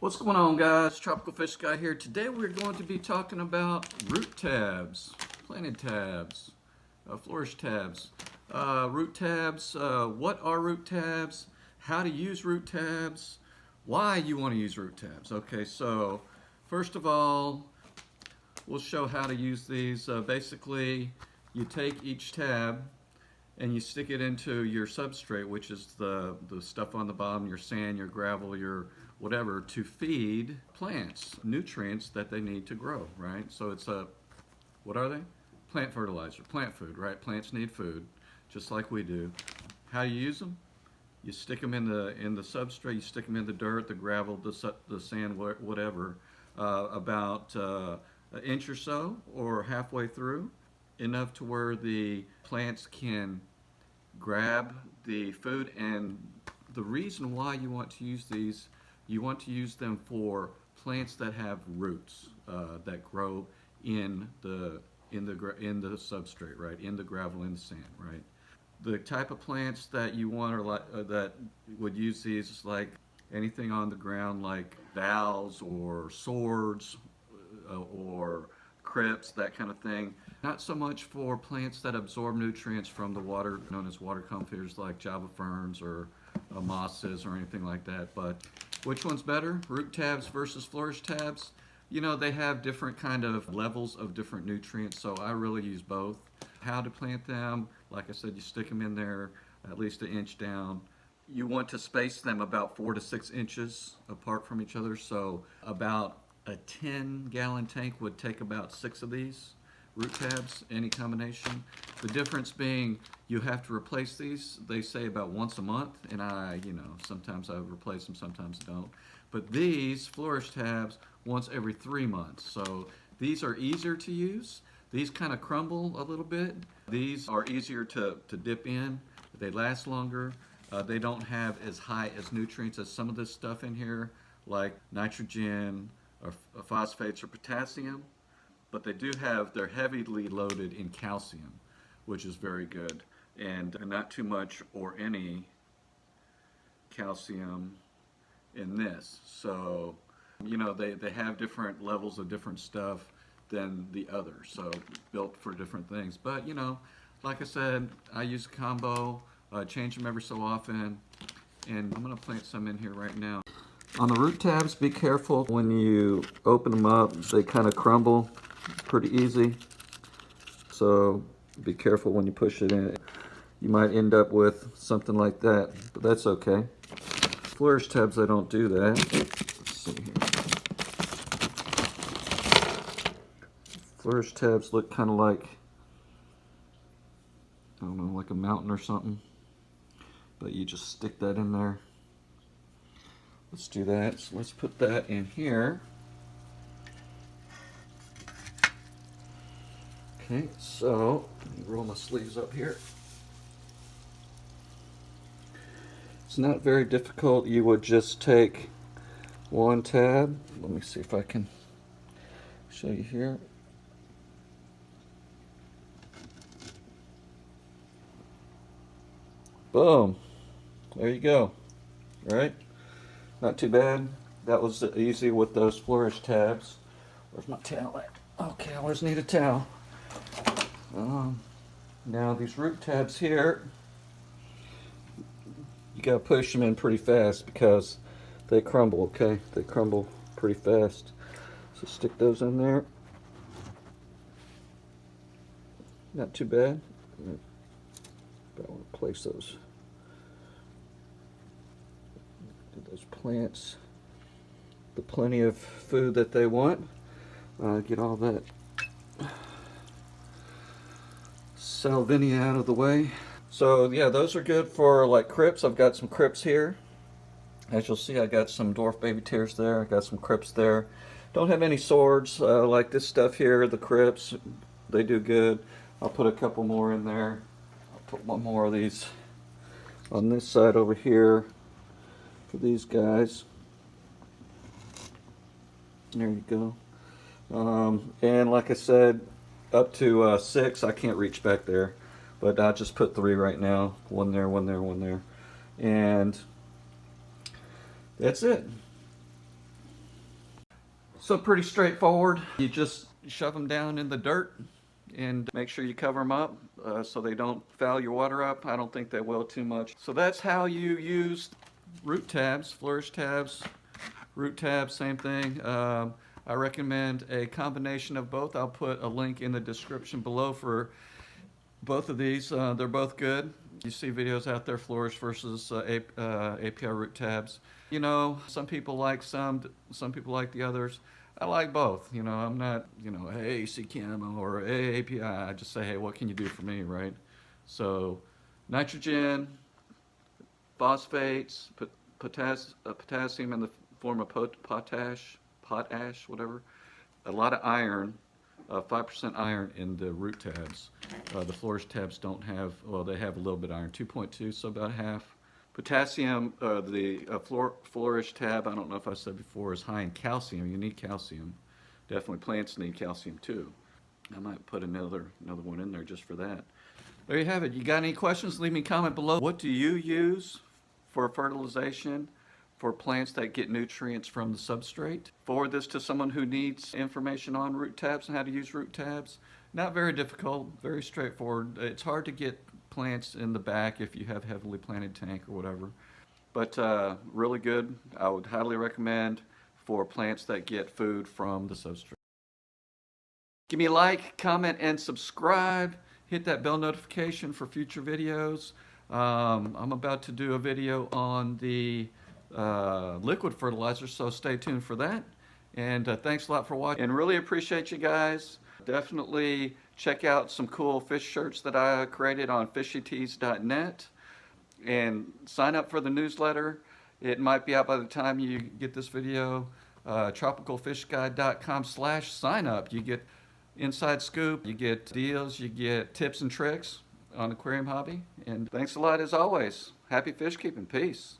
What's going on, guys? Tropical Fish Guy here. Today we're going to be talking about root tabs, planted tabs, flourish tabs. Root tabs, what are root tabs, how to use root tabs, why you want to use root tabs. Okay, so first of all, we'll show how to use these. Basically, you take each tab and you stick it into your substrate, which is the stuff on the bottom, your sand, your gravel, your whatever, to feed plants nutrients that they need to grow, right? So it's what are they? Plant fertilizer, plant food, right? Plants need food, just like we do. How you use them? You stick them in the substrate, you stick them in the dirt, the gravel, the sand, whatever, about an inch or so, or halfway through, enough to where the plants can grab the food. And the reason why you want to use these, you want to use them for plants that have roots that grow in the substrate, right? In the gravel, in the sand, right? The type of plants that you want are that would use these is like anything on the ground, like valves or swords or crypts, that kind of thing. Not so much for plants that absorb nutrients from the water, known as water comforters, like Java ferns or mosses or anything like that. But which one's better, root tabs versus flourish tabs? You know, they have different kind of levels of different nutrients, so I really use both. How to plant them, like I said, you stick them in there at least an inch down. You want to space them about 4 to 6 inches apart from each other, so about a 10-gallon tank would take about 6 of these root tabs, any combination. The difference being you have to replace these, they say about once a month, and sometimes I replace them, sometimes I don't. But these flourish tabs once every 3 months. So these are easier to use. These kind of crumble a little bit. These are easier to dip in. They last longer. They don't have as high as nutrients as some of this stuff in here, like nitrogen or phosphates or potassium. But they do have, they're heavily loaded in calcium, which is very good. And not too much or any calcium in this. So, they have different levels of different stuff than the others. So built for different things. But, like I said, I use a combo, change them every so often. And I'm gonna plant some in here right now. On the root tabs, be careful when you open them up. They kind of crumble pretty easy, so be careful when you push it in. You might end up with something like that, but that's okay. Flourish tabs, they don't do that. Let's see here. Flourish tabs look kind of like, I don't know, like a mountain or something, but you just stick that in there. Let's do that. So let's put that in here. Okay, so let me roll my sleeves up here. It's not very difficult. You would just take one tab. Let me see if I can show you here. Boom. There you go. All right. Not too bad. That was easy with those flourish tabs. Where's my towel at? Okay, I always need a towel. Now these root tabs here, you gotta push them in pretty fast because they crumble, okay? They crumble pretty fast. So stick those in there. Not too bad. But I want to place those. Give those plants the plenty of food that they want. Get all that salvinia out of the way. So yeah, those are good for like crypts. I've got some crypts here. As you'll see, I got some dwarf baby tears there. I got some crypts there. Don't have any swords like this stuff here. The crypts, they do good. I'll put a couple more in there. I'll put one more of these on this side over here for these guys. There you go. And like I said, up to 6. I can't reach back there, but I just put 3 right now. One there, one there, one there, and that's it. So pretty straightforward. You just shove them down in the dirt and make sure you cover them up so they don't foul your water up. I don't think they will too much. So that's how you use root tabs, Flourish tabs, root tabs, same thing. I recommend a combination of both. I'll put a link in the description below for both of these. They're both good. You see videos out there, Flourish versus API root tabs. You know, some people like some people like the others. I like both. You know, I'm not, you know, hey, CCAM or hey, API. I just say, hey, what can you do for me, right? So, nitrogen, phosphates, potassium in the form of potash, whatever. A lot of iron, 5% iron in the root tabs. The Flourish tabs don't have, well, they have a little bit of iron, 2.2, so about half. Potassium, the Flourish tab, I don't know if I said before, is high in calcium. You need calcium. Definitely plants need calcium too. I might put another one in there just for that. There you have it. You got any questions? Leave me a comment below. What do you use for fertilization for plants that get nutrients from the substrate? Forward this to someone who needs information on root tabs and how to use root tabs. Not very difficult, very straightforward. It's hard to get plants in the back if you have heavily planted tank or whatever. But really good. I would highly recommend for plants that get food from the substrate. Give me a like, comment, and subscribe. Hit that bell notification for future videos. I'm about to do a video on the liquid fertilizer, so stay tuned for that. And thanks a lot for watching. And really appreciate you guys. Definitely check out some cool fish shirts that I created on fishytees.net and sign up for the newsletter. It might be out by the time you get this video. tropicalfishguide.com/sign up. You get inside scoop, you get deals, you get tips and tricks on aquarium hobby. And thanks a lot as always. Happy fish keeping. Peace.